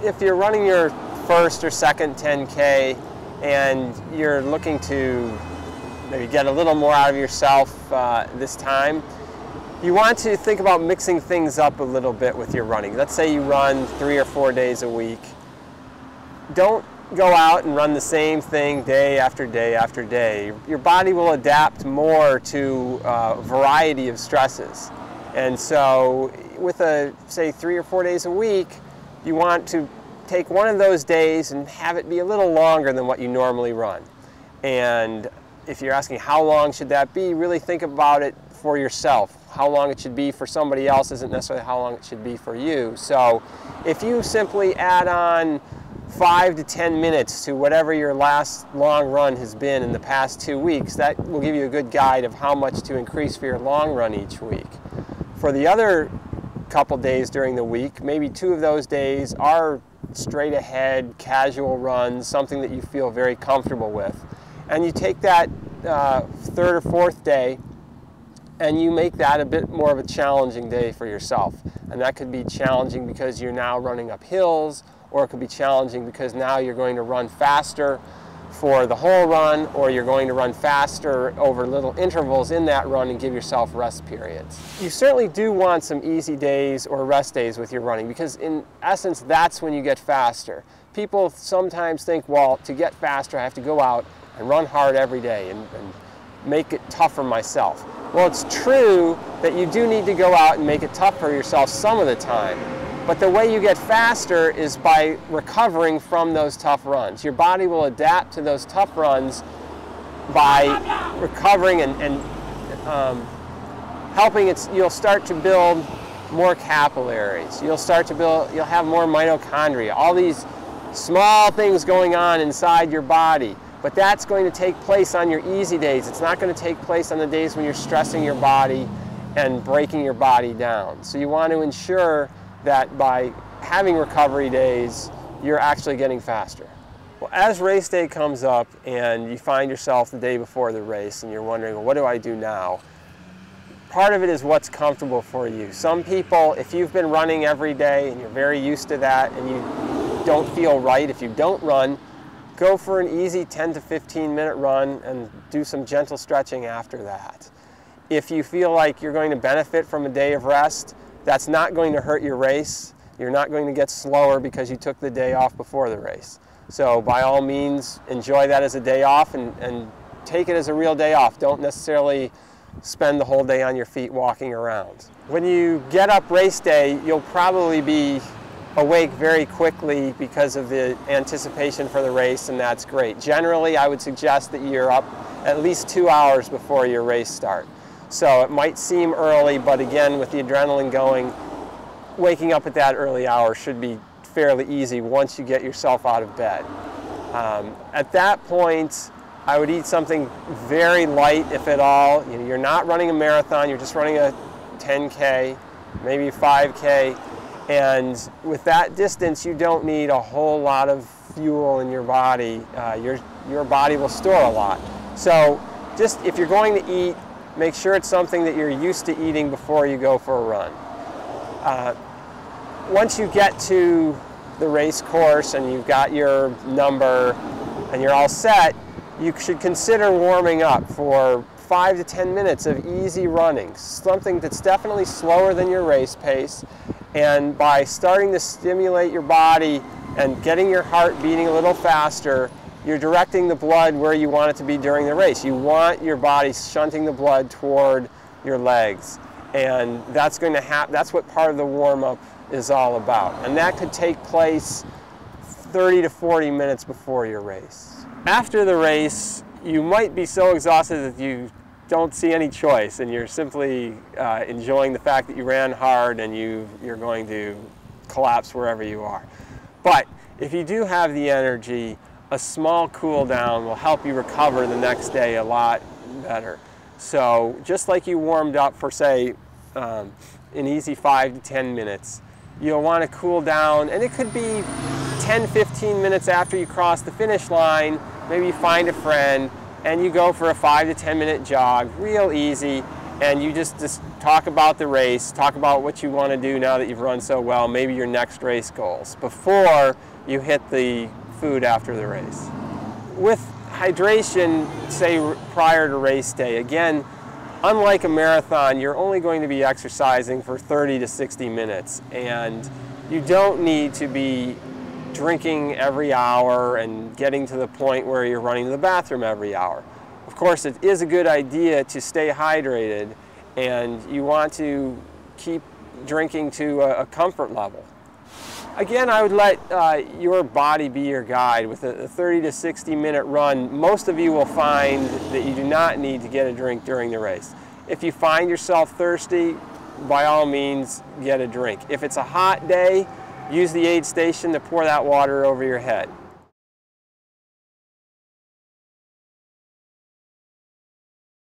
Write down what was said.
if you're running your first or second 10K and you're looking to maybe get a little more out of yourself this time, you want to think about mixing things up a little bit with your running. Let's say you run 3 or 4 days a week. Don't go out and run the same thing day after day after day. Your body will adapt more to a variety of stresses. And so with say 3 or 4 days a week, you want to take one of those days and have it be a little longer than what you normally run. And if you're asking how long should that be, really think about it for yourself. How long it should be for somebody else isn't necessarily how long it should be for you. So if you simply add on 5 to 10 minutes to whatever your last long run has been in the past 2 weeks, that will give you a good guide of how much to increase for your long run each week. For the other couple days during the week, maybe 2 of those days are straight ahead, casual runs, something that you feel very comfortable with. And you take that 3rd or 4th day and you make that a bit more of a challenging day for yourself. And that could be challenging because you're now running up hills, or it could be challenging because now you're going to run faster for the whole run, or you're going to run faster over little intervals in that run and give yourself rest periods. You certainly do want some easy days or rest days with your running, because in essence that's when you get faster. People sometimes think, well, to get faster I have to go out and run hard every day and make it tough for myself. Well, it's true that you do need to go out and make it tough for yourself some of the time. But the way you get faster is by recovering from those tough runs. Your body will adapt to those tough runs by recovering and helping it. You'll start to build more capillaries. You'll have more mitochondria, all these small things going on inside your body. But that's going to take place on your easy days. It's not going to take place on the days when you're stressing your body and breaking your body down. So you want to ensure that by having recovery days, you're actually getting faster. Well, as race day comes up and you find yourself the day before the race and you're wondering, well, what do I do now? Part of it is what's comfortable for you. Some people, if you've been running every day and you're very used to that and you don't feel right if you don't run, go for an easy 10 to 15 minute run and do some gentle stretching after that. If you feel like you're going to benefit from a day of rest, that's not going to hurt your race. You're not going to get slower because you took the day off before the race. So by all means, enjoy that as a day off and take it as a real day off. Don't necessarily spend the whole day on your feet walking around. When you get up race day, you'll probably be awake very quickly because of the anticipation for the race, and that's great. Generally, I would suggest that you're up at least 2 hours before your race start. So it might seem early, but again, with the adrenaline going, waking up at that early hour should be fairly easy once you get yourself out of bed. At that point, I would eat something very light, if at all. You're not running a marathon, you're just running a 10K, maybe 5K. And with that distance, you don't need a whole lot of fuel in your body. Your body will store a lot. So just if you're going to eat, make sure it's something that you're used to eating before you go for a run. Once you get to the race course and you've got your number and you're all set, you should consider warming up for 5 to 10 minutes of easy running, something that's definitely slower than your race pace. And by starting to stimulate your body and getting your heart beating a little faster, you're directing the blood where you want it to be during the race. You want your body shunting the blood toward your legs. And that's going to happen. That's what part of the warm-up is all about. And that could take place 30 to 40 minutes before your race. After the race, you might be so exhausted that you don't see any choice and you're simply enjoying the fact that you ran hard and you're going to collapse wherever you are. But if you do have the energy, a small cool down will help you recover the next day a lot better. So just like you warmed up for, say, an easy 5 to 10 minutes, you'll want to cool down, and it could be 10-15 minutes after you cross the finish line. Maybe you find a friend and you go for a 5 to 10 minute jog, real easy, and you just talk about the race, talk about what you want to do now that you've run so well, maybe your next race goals, before you hit the food after the race. With hydration, say prior to race day, again, unlike a marathon, you're only going to be exercising for 30 to 60 minutes, and you don't need to be drinking every hour and getting to the point where you're running to the bathroom every hour. Of course, it is a good idea to stay hydrated, and you want to keep drinking to a comfort level. Again, I would let your body be your guide. With a 30 to 60 minute run, most of you will find that you do not need to get a drink during the race. If you find yourself thirsty, by all means, get a drink. If it's a hot day, use the aid station to pour that water over your head.